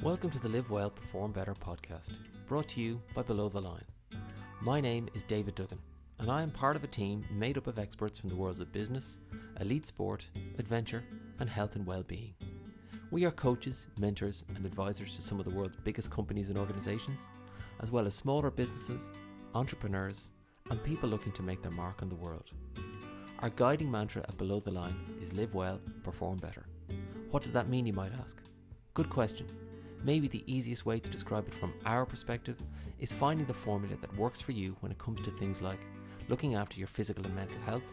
Welcome to the Live Well, Perform Better podcast, brought to you by Below the Line. My name is David Duggan, and I am part of a team made up of experts from the worlds of business, elite sport, adventure, and health and well-being. We are coaches, mentors, and advisors to some of the world's biggest companies and organisations, as well as smaller businesses, entrepreneurs, and people looking to make their mark on the world. Our guiding mantra at Below the Line is Live Well, Perform Better. What does that mean, you might ask? Good question. Maybe the easiest way to describe it from our perspective is finding the formula that works for you when it comes to things like looking after your physical and mental health,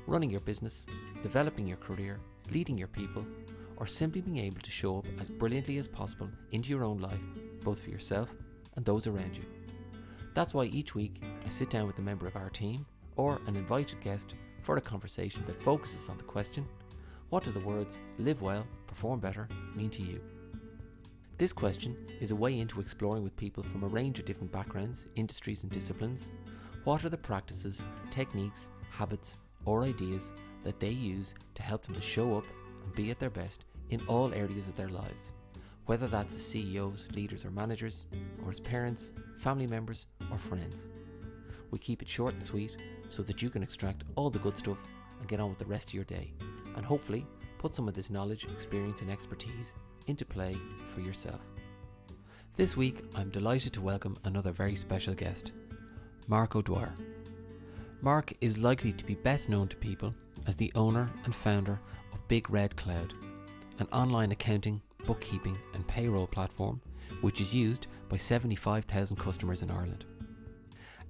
running your business, developing your career, leading your people, or simply being able to show up as brilliantly as possible into your own life, both for yourself and those around you. That's why each week I sit down with a member of our team or an invited guest for a conversation that focuses on the question, what do the words live well, perform better mean to you? This question is a way into exploring with people from a range of different backgrounds, industries and disciplines. What are the practices, techniques, habits or ideas that they use to help them to show up and be at their best in all areas of their lives, whether that's as CEOs, leaders or managers, or as parents, family members or friends. We keep it short and sweet so that you can extract all the good stuff and get on with the rest of your day, and hopefully put some of this knowledge, experience and expertise into play for yourself. This week I'm delighted to welcome another very special guest, Marc O'Dwyer. Marc is likely to be best known to people as the owner and founder of Big Red Cloud, an online accounting, bookkeeping and payroll platform which is used by 75,000 customers in Ireland.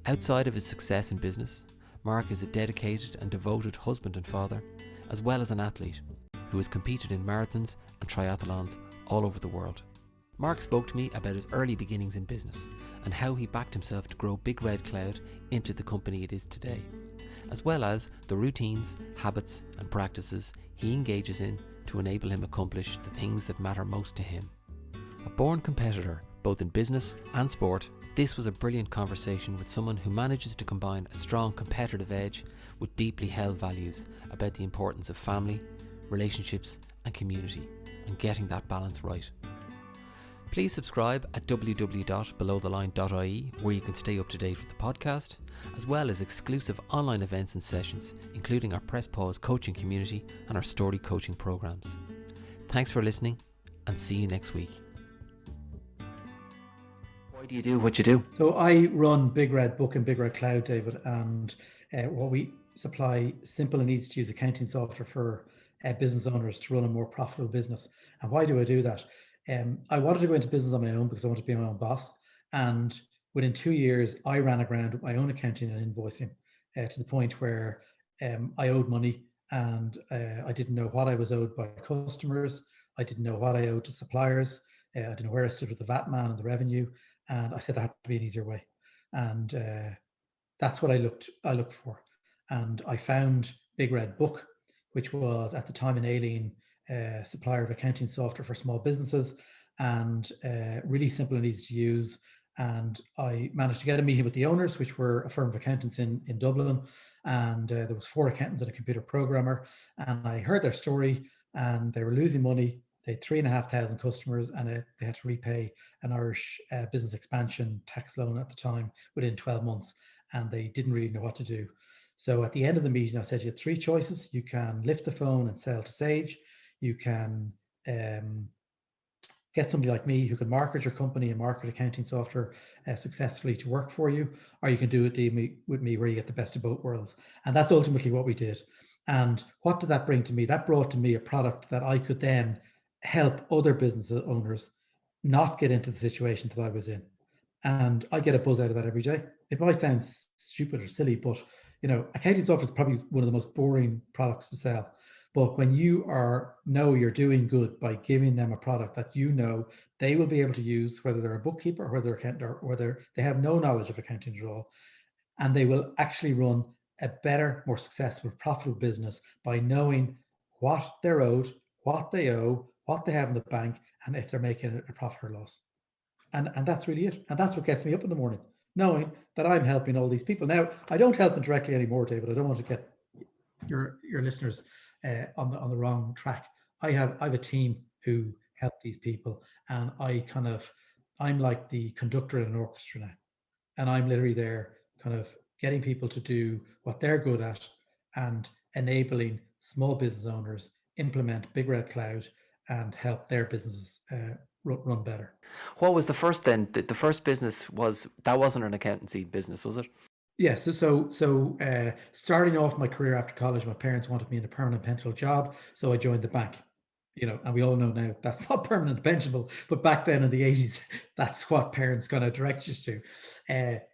Outside of his success in business, Marc is a dedicated and devoted husband and father, as well as an athlete who has competed in marathons and triathlons all over the world. Marc spoke to me about his early beginnings in business and how he backed himself to grow Big Red Cloud into the company it is today, as well as the routines, habits and practices he engages in to enable him accomplish the things that matter most to him. A born competitor both in business and sport, this was a brilliant conversation with someone who manages to combine a strong competitive edge with deeply held values about the importance of family, relationships and community, and getting that balance right. Please subscribe at www.belowtheline.ie, where you can stay up to date with the podcast, as well as exclusive online events and sessions, including our Press Pause coaching community and our story coaching programs. Thanks for listening and see you next week. Why do you do what you do? So I run Big Red Book and Big Red Cloud, David, and what we supply simple and easy to use accounting software for business owners to run a more profitable business. And why do I do that? I wanted to go into business on my own because I wanted to be my own boss. And within 2 years, I ran aground with my own accounting and invoicing to the point where I owed money and I didn't know what I was owed by customers. I didn't know what I owed to suppliers. I didn't know where I stood with the VAT man and the revenue. And I said there had to be an easier way. And that's what I looked for. And I found Big Red Book, which was at the time an alien supplier of accounting software for small businesses, and really simple and easy to use. And I managed to get a meeting with the owners, which were a firm of accountants in Dublin. And there was 4 accountants and a computer programmer. And I heard their story, and they were losing money. They had 3,500 customers, and they had to repay an Irish business expansion tax loan at the time within 12 months. And they didn't really know what to do. So at the end of the meeting, I said, you have 3 choices. You can lift the phone and sell to Sage. You can get somebody like me who can market your company and market accounting software successfully to work for you, or you can do it with me where you get the best of both worlds. And that's ultimately what we did. And what did that bring to me? That brought to me a product that I could then help other business owners not get into the situation that I was in. And I get a buzz out of that every day. It might sound stupid or silly, but accounting software is probably one of the most boring products to sell. But when you know you're doing good by giving them a product that they will be able to use, whether they're a bookkeeper or whether they're accountant or whether they have no knowledge of accounting at all, and they will actually run a better, more successful, profitable business by knowing what they're owed, what they owe, what they have in the bank, and if they're making a profit or loss. And that's really it. And that's what gets me up in the morning, knowing that I'm helping all these people. Now, I don't help them directly anymore, David. I don't want to get your listeners on the wrong track. I have a team who help these people. And I'm like the conductor in an orchestra now. And I'm literally there kind of getting people to do what they're good at and enabling small business owners implement Big Red Cloud and help their businesses run better. What was the first then? The first business wasn't an accountancy business, was it? Yes. Starting off my career after college, my parents wanted me in a permanent pensionable job, so I joined the bank. And we all know now that's not permanent pensionable, but back then in the 80s, that's what parents kind of direct you to.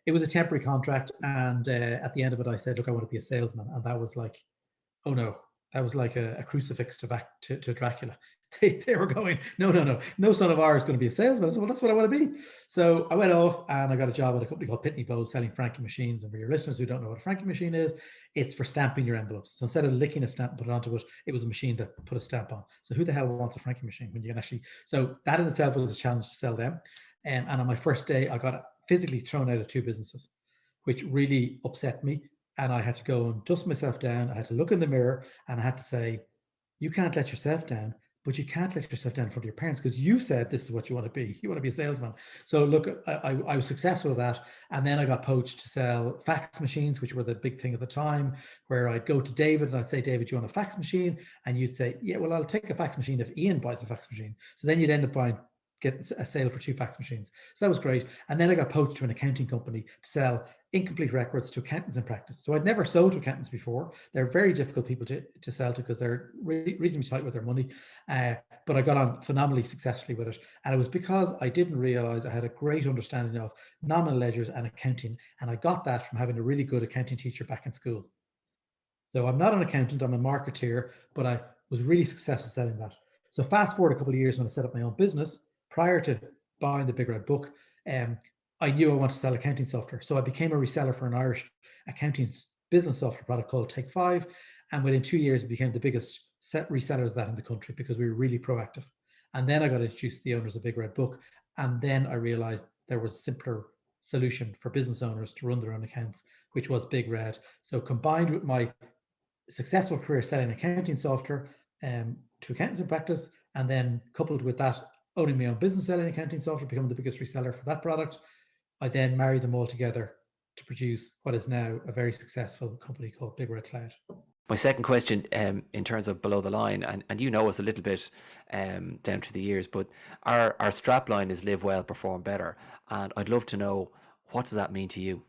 It was a temporary contract, and at the end of it, I said, "Look, I want to be a salesman," and that was like, oh no, that was like a crucifix to Dracula. They were going, no son of ours is going to be a salesman. I said, well, that's what I want to be. So I went off and I got a job at a company called Pitney Bowes selling franking machines. And for your listeners who don't know what a franking machine is, it's for stamping your envelopes. So instead of licking a stamp and put it onto it, it was a machine that put a stamp on. So who the hell wants a franking machine when you can actually? So that in itself was a challenge to sell them. And on my first day, I got physically thrown out of 2 businesses, which really upset me. And I had to go and dust myself down. I had to look in the mirror and I had to say, you can't let yourself down, but you can't let yourself down in front of your parents because you said this is what you want to be. You want to be a salesman. So look, I was successful at that. And then I got poached to sell fax machines, which were the big thing at the time, where I'd go to David and I'd say, David, do you want a fax machine? And you'd say, yeah, well, I'll take a fax machine if Ian buys a fax machine. So then you'd end up getting a sale for 2 fax machines. So that was great. And then I got poached to an accounting company to sell incomplete records to accountants in practice. So I'd never sold to accountants before. They're very difficult people to sell to because they're reasonably tight with their money. But I got on phenomenally successfully with it. And it was because I didn't realize I had a great understanding of nominal ledgers and accounting. And I got that from having a really good accounting teacher back in school. So I'm not an accountant, I'm a marketeer, but I was really successful selling that. So fast forward a couple of years when I set up my own business, prior to buying the Big Red Book, I knew I wanted to sell accounting software. So I became a reseller for an Irish accounting business software product called Take 5. And within 2 years, we became the biggest resellers of that in the country because we were really proactive. And then I got introduced to the owners of Big Red Book. And then I realized there was a simpler solution for business owners to run their own accounts, which was Big Red. So combined with my successful career selling accounting software to accountants in practice, and then coupled with that, owning my own business selling accounting software, becoming the biggest reseller for that product, I then married them all together to produce what is now a very successful company called Big Red Cloud. My second question, in terms of below the line, and you know us a little bit down through the years, but our strap line is live well, perform better. And I'd love to know, what does that mean to you?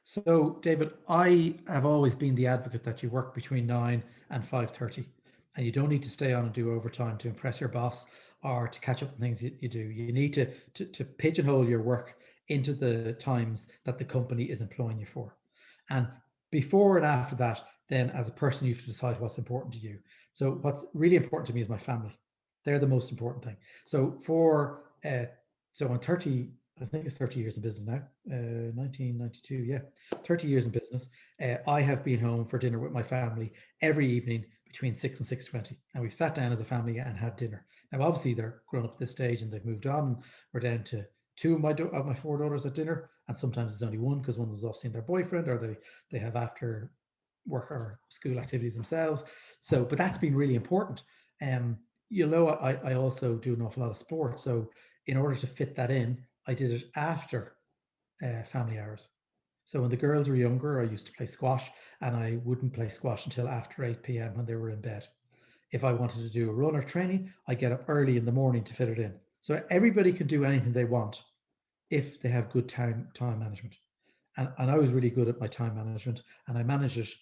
So, David, I have always been the advocate that you work between 9 and 5:30, and you don't need to stay on and do overtime to impress your boss or to catch up on things you do. You need to pigeonhole your work into the times that the company is employing you for. And before and after that, then as a person, you have to decide what's important to you. So what's really important to me is my family. They're the most important thing. So I'm 30, I think it's 30 years in business now, 1992, yeah, 30 years in business. I have been home for dinner with my family every evening between 6 and 6:20. And we've sat down as a family and had dinner. Now, obviously, they're grown up at this stage and they've moved on. We're down to 2 of my 4 daughters at dinner. And sometimes it's only one because one was off seeing their boyfriend, or they have after work or school activities themselves. So, but that's been really important. I also do an awful lot of sport. So in order to fit that in, I did it after family hours. So when the girls were younger, I used to play squash, and I wouldn't play squash until after 8 p.m. when they were in bed. If I wanted to do a run or training, I get up early in the morning to fit it in. So everybody can do anything they want if they have good time management. And I was really good at my time management, and I managed it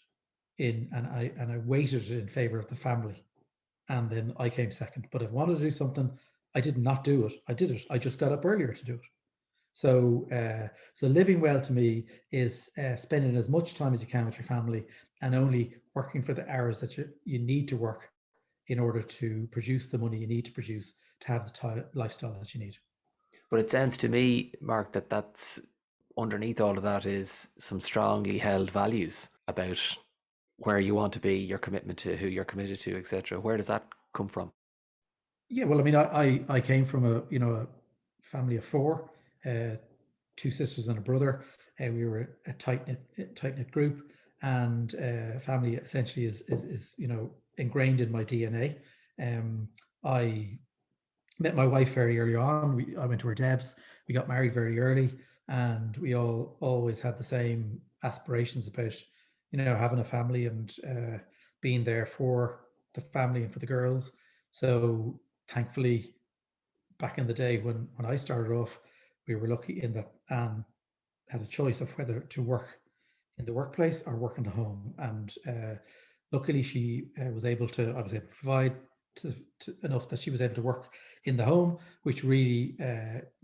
and I weighted it in favor of the family. And then I came second. But if I wanted to do something, I did not do it. I did it. I just got up earlier to do it. So living well to me is spending as much time as you can with your family and only working for the hours that you need to work in order to produce the money you need to produce to have the lifestyle that you need. But it sounds to me, Mark, that's underneath all of that is some strongly held values about where you want to be, your commitment to who you're committed to, etc. Where does that come from? Yeah, well, I mean, I came from a family of 4, 2 sisters and a brother. We were a tight knit group, and family essentially is ingrained in my DNA. I met my wife very early on. I went to her Debs. We got married very early, and we all always had the same aspirations about, having a family and being there for the family and for the girls. So thankfully, back in the day when I started off, we were lucky in that Anne had a choice of whether to work in the workplace or work in the home. And luckily, she was able to. I was able to provide enough that she was able to work in the home, which really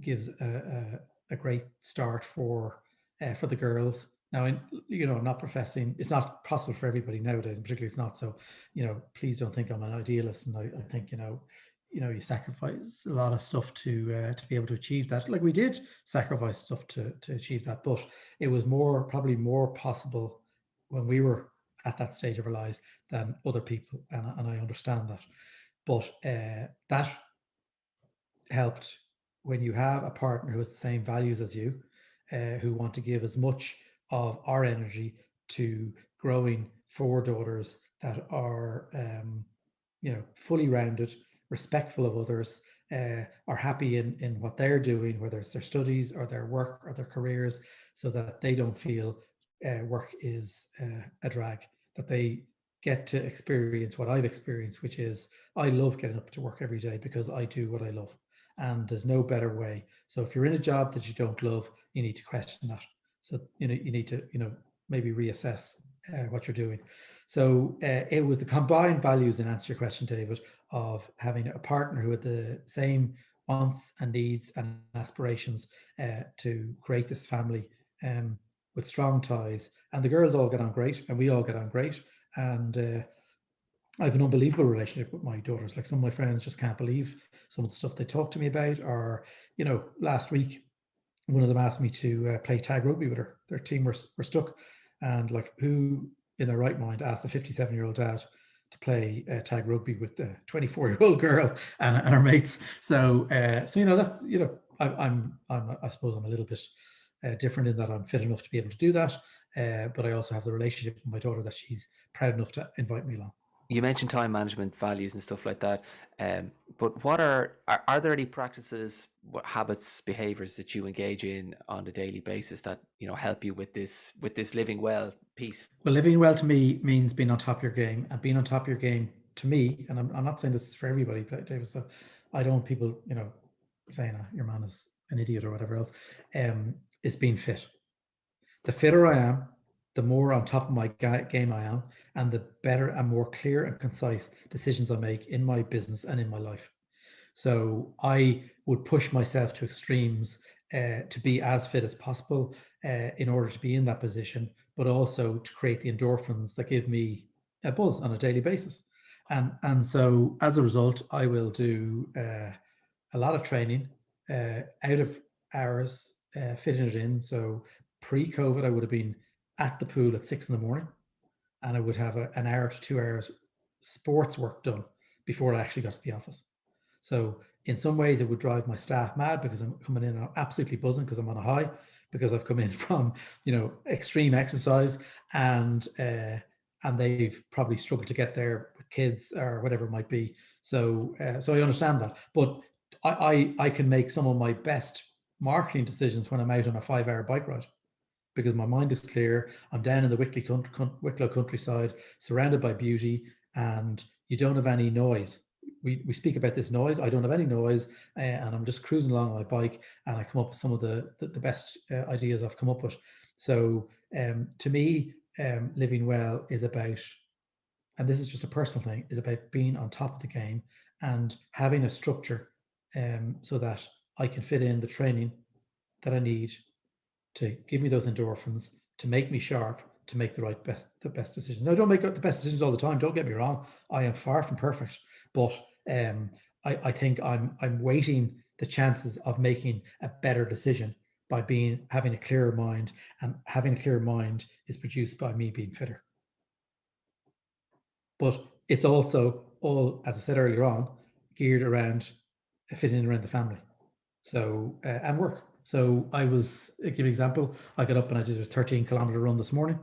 gives a great start for the girls. Now, I'm not professing. It's not possible for everybody nowadays, and particularly it's not. So, please don't think I'm an idealist. And I think you sacrifice a lot of stuff to be able to achieve that. Like we did sacrifice stuff to achieve that, but it was probably more possible when we were at that stage of our lives than other people, and I understand that. But that helped when you have a partner who has the same values as you, who want to give as much of our energy to growing four daughters that are, fully rounded, respectful of others, are happy in what they're doing, whether it's their studies or their work or their careers, so that they don't feel work is a drag, that they get to experience what I've experienced, which is I love getting up to work every day because I do what I love. And there's no better way. So if you're in a job that you don't love, you need to question that. So, you need to, maybe reassess what you're doing. So it was the combined values, in answer to your question, David, of having a partner who had the same wants and needs and aspirations to create this family with strong ties. And the girls all get on great, and we all get on great. And I have an unbelievable relationship with my daughters. Like, some of my friends just can't believe some of the stuff they talk to me about. Or, last week, one of them asked me to play tag rugby with her. Their team were stuck. And like, who in their right mind asked a 57-year-old dad to play tag rugby with the 24-year-old girl and her mates? So, that's, I suppose I'm a little bit different in that I'm fit enough to be able to do that. But I also have the relationship with my daughter that she's proud enough to invite me along. You mentioned time management values and stuff like that, but what are there any practices, habits, behaviors that you engage in on a daily basis that help you with this living well piece? Well, living well to me means being on top of your game, and being on top of your game to me, and I'm not saying this is for everybody, but David, so I don't want people saying your man is an idiot or whatever else, is being fit. The fitter I am, the more on top of my game I am, and the better and more clear and concise decisions I make in my business and in my life. So I would push myself to extremes to be as fit as possible in order to be in that position, but also to create the endorphins that give me a buzz on a daily basis. And so as a result, I will do a lot of training out of hours, fitting it in. So pre-COVID, I would have been at the pool at 6 a.m, and I would have an hour to 2 hours sports work done before I actually got to the office. So in some ways, it would drive my staff mad because I'm coming in and I'm absolutely buzzing because I'm on a high, because I've come in from extreme exercise, and they've probably struggled to get there with kids or whatever it might be. So so I understand that, but I can make some of my best marketing decisions when I'm out on a 5-hour bike ride, because my mind is clear. I'm down in the Wicklow countryside, surrounded by beauty, and you don't have any noise. We speak about this noise. I don't have any noise, and I'm just cruising along on my bike, and I come up with some of the best ideas I've come up with. So to me, living well is about, and this is just a personal thing, is about being on top of the game and having a structure so that I can fit in the training that I need to give me those endorphins, to make me sharp, to make the best decisions. Now, I don't make the best decisions all the time. Don't get me wrong. I am far from perfect, but I think I'm weighting the chances of making a better decision by having a clearer mind, and having a clearer mind is produced by me being fitter. But it's also all, as I said earlier on, geared around fitting around the family. So and work. So I give an example. I got up and I did a 13-kilometer run this morning.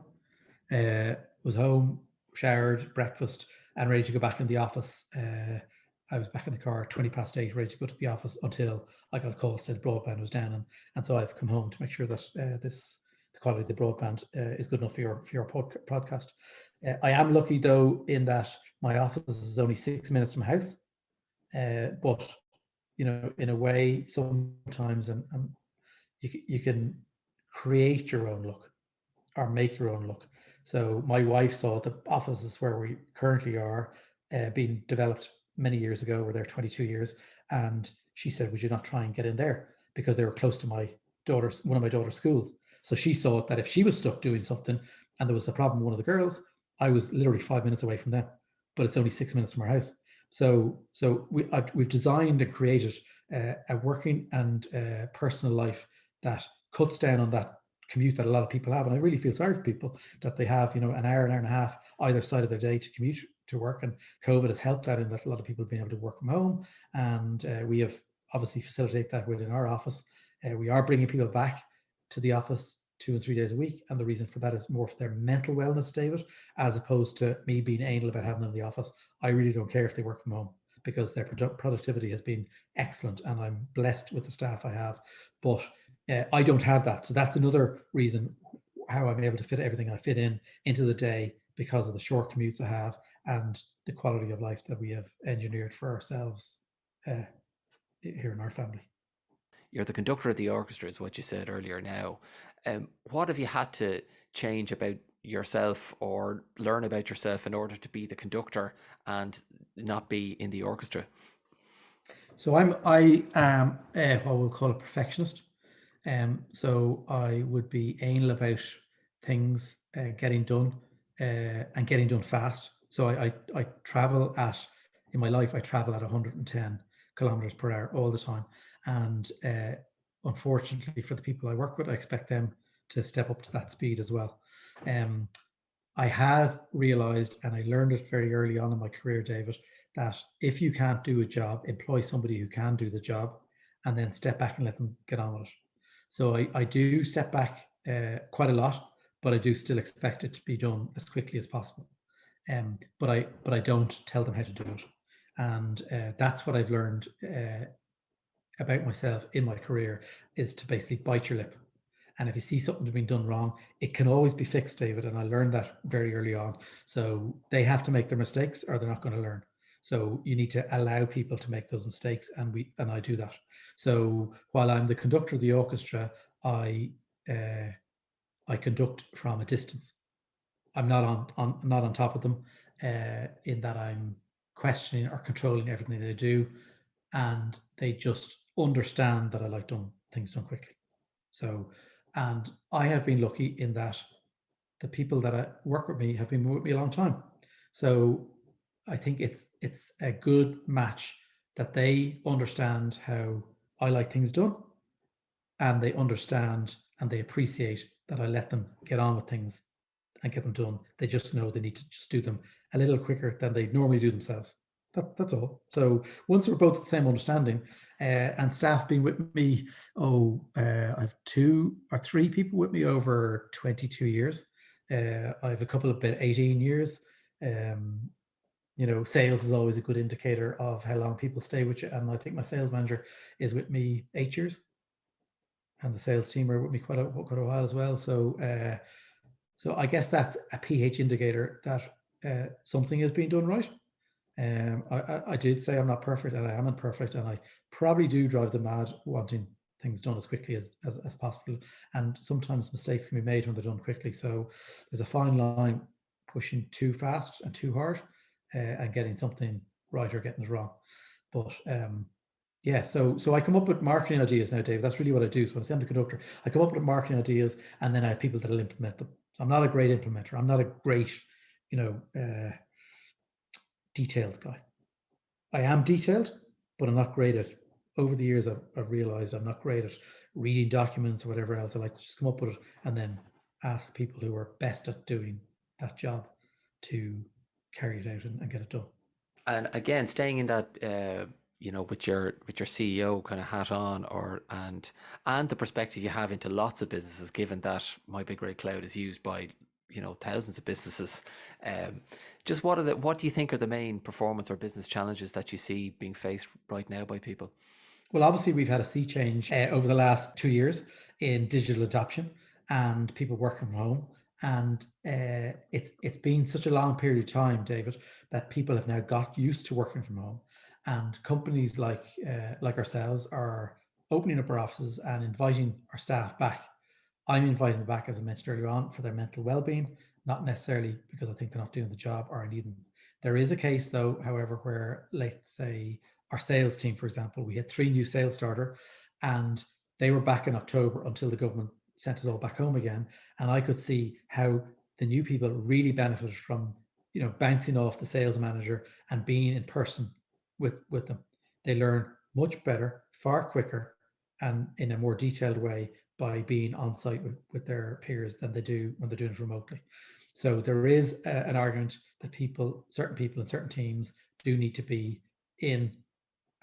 Was home, showered, breakfast, and ready to go back in the office I was back in the car 20 past 8, ready to go to the office until I got a call said broadband was down, and so I've come home to make sure that the quality of the broadband is good enough for your podcast. I am lucky though in that my office is only 6 minutes from my house, but in a way sometimes, and you can create your own look or make your own look. So my wife saw the offices where we currently are being developed many years ago. We're there 22 years, and she said, "Would you not try and get in there?" Because they were close to one of my daughter's schools. So she thought that if she was stuck doing something and there was a problem with one of the girls, I was literally 5 minutes away from them, but it's only 6 minutes from our house. So we've designed and created a working and personal life that cuts down on that commute that a lot of people have. And I really feel sorry for people that they have, an hour and a half either side of their day to commute to work. And COVID has helped that in that a lot of people have been able to work from home. And we have obviously facilitate that within our office. We are bringing people back to the office 2 and 3 days a week. And the reason for that is more for their mental wellness, David, as opposed to me being anal about having them in the office. I really don't care if they work from home because their productivity has been excellent. And I'm blessed with the staff I have. But I don't have that. So that's another reason how I'm able to fit everything I fit into the day, because of the short commutes I have and the quality of life that we have engineered for ourselves here in our family. You're the conductor of the orchestra, is what you said earlier now. What have you had to change about yourself or learn about yourself in order to be the conductor and not be in the orchestra? So I am what we'll call a perfectionist. So I would be anal about things getting done and getting done fast. So I travel in my life, I travel at 110 kilometers per hour all the time. And unfortunately for the people I work with, I expect them to step up to that speed as well. I have realized, and I learned it very early on in my career, David, that if you can't do a job, employ somebody who can do the job and then step back and let them get on with it. So I do step back quite a lot, but I do still expect it to be done as quickly as possible. But I don't tell them how to do it. And that's what I've learned about myself in my career, is to basically bite your lip. And if you see something being done wrong, it can always be fixed, David. And I learned that very early on. So they have to make their mistakes or they're not going to learn. So you need to allow people to make those mistakes, and I do that. So while I'm the conductor of the orchestra, I conduct from a distance. I'm not on top of them in that I'm questioning or controlling everything they do, and they just understand that I like things done quickly. So, and I have been lucky in that the people that work with me have been with me a long time. So I think it's a good match that they understand how I like things done, and they understand and they appreciate that I let them get on with things and get them done. They just know they need to just do them a little quicker than they normally do themselves. That's all. So once we're both the same understanding, and staff being with me, I've 2 or 3 people with me over 22 years. I have a couple of about 18 years. Sales is always a good indicator of how long people stay with you. And I think my sales manager is with me 8 years, and the sales team are with me quite a while as well. So I guess that's a pH indicator that something is being done right. I did say I'm not perfect, and I am imperfect, and I probably do drive them mad wanting things done as quickly as possible. And sometimes mistakes can be made when they're done quickly. So there's a fine line pushing too fast and too hard, and getting something right or getting it wrong. But yeah, so I come up with marketing ideas now, Dave. That's really what I do. So when I say I'm the conductor, I come up with marketing ideas, and then I have people that will implement them. So I'm not a great implementer. I'm not a great, details guy. I am detailed, but I'm not great at. Over the years, I've realized I'm not great at reading documents or whatever else. I like to just come up with it and then ask people who are best at doing that job to carry it out and get it done. And again, staying in that, with your CEO kind of hat on, and the perspective you have into lots of businesses, given that My Big Red Cloud is used by thousands of businesses. Just what do you think are the main performance or business challenges that you see being faced right now by people? Well, obviously, we've had a sea change over the last 2 years in digital adoption and people working from home. And it's been such a long period of time, David, that people have now got used to working from home. And companies like ourselves are opening up our offices and inviting our staff back. I'm inviting them back, as I mentioned earlier on, for their mental well-being, not necessarily because I think they're not doing the job or I need them. There is a case, though, however, where, let's say, our sales team, for example, we had 3 new sales starter and they were back in October until the government sent us all back home again. And I could see how the new people really benefited from, bouncing off the sales manager and being in person with them. They learn much better, far quicker, and in a more detailed way by being on site with their peers than they do when they're doing it remotely. So there is an argument that certain people in certain teams do need to be in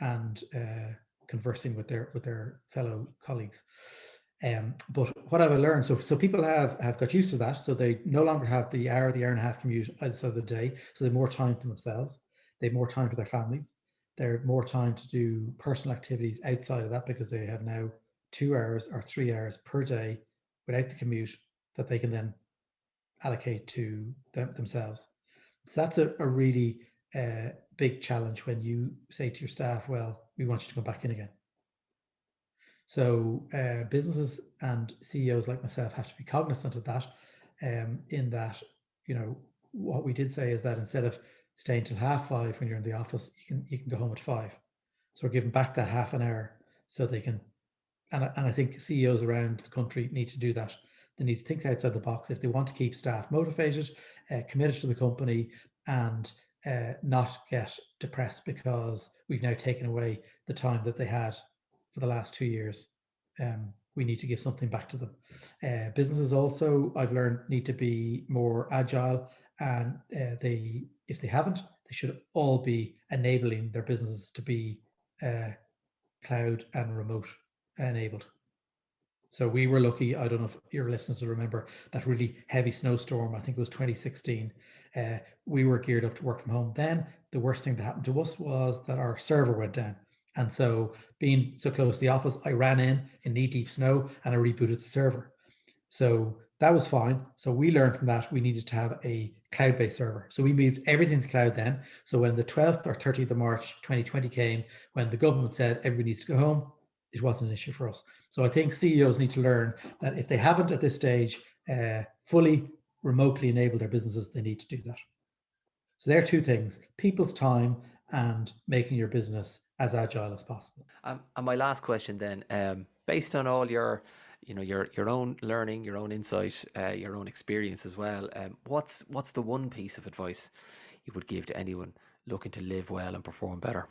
and conversing with their fellow colleagues. But what have I learned? So people have got used to that. So they no longer have the hour and a half commute either side of the day. So they have more time to themselves. They have more time for their families. They have more time to do personal activities outside of that because they have now 2 hours or 3 hours per day without the commute that they can then allocate to themselves. So that's a really big challenge when you say to your staff, well, we want you to come back in again. So businesses and CEOs like myself have to be cognizant of that, in that, what we did say is that instead of staying till 5:30 when you're in the office, you can go home at 5. So we're giving back that half an hour so they can, and I think CEOs around the country need to do that. They need to think outside the box if they want to keep staff motivated, committed to the company, and not get depressed because we've now taken away the time that they had for the last 2 years. We need to give something back to them. Businesses also, I've learned, need to be more agile, and if they haven't, they should all be enabling their businesses to be cloud and remote enabled. So we were lucky. I don't know if your listeners will remember that really heavy snowstorm. I think it was 2016. We were geared up to work from home. Then the worst thing that happened to us was that our server went down. And so being so close to the office, I ran in knee-deep snow and I rebooted the server. So that was fine. So we learned from that we needed to have a cloud-based server. So we moved everything to cloud then. So when the 12th or 30th of March 2020 came, when the government said everybody needs to go home, it wasn't an issue for us. So I think CEOs need to learn that if they haven't at this stage fully remotely enabled their businesses, they need to do that. So there are 2 things: people's time and making your business as agile as possible. And my last question then, based on all your own learning, your own insight, your own experience as well, what's the one piece of advice you would give to anyone looking to live well and perform better?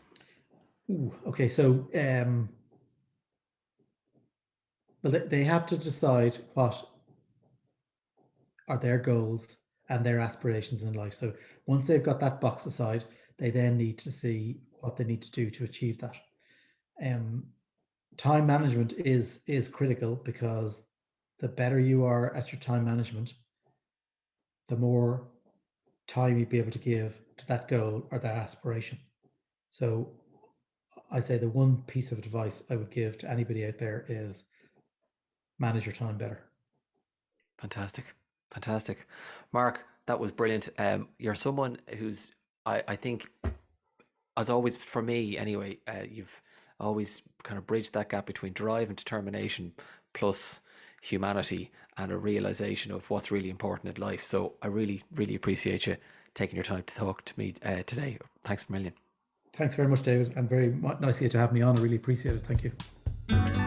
Okay, so well, they have to decide what are their goals and their aspirations in life. So once they've got that box aside, they then need to see what they need to do to achieve that. Time management is critical, because the better you are at your time management, the more time you'd be able to give to that goal or that aspiration. So I'd say the one piece of advice I would give to anybody out there is manage your time better. Fantastic. Marc, that was brilliant. You're someone who's, I think, as always, for me anyway, you've always kind of bridged that gap between drive and determination plus humanity and a realization of what's really important in life. So I really, really appreciate you taking your time to talk to me today. Thanks a million. Thanks very much, David, and very nice of you to have me on. I really appreciate it. Thank you.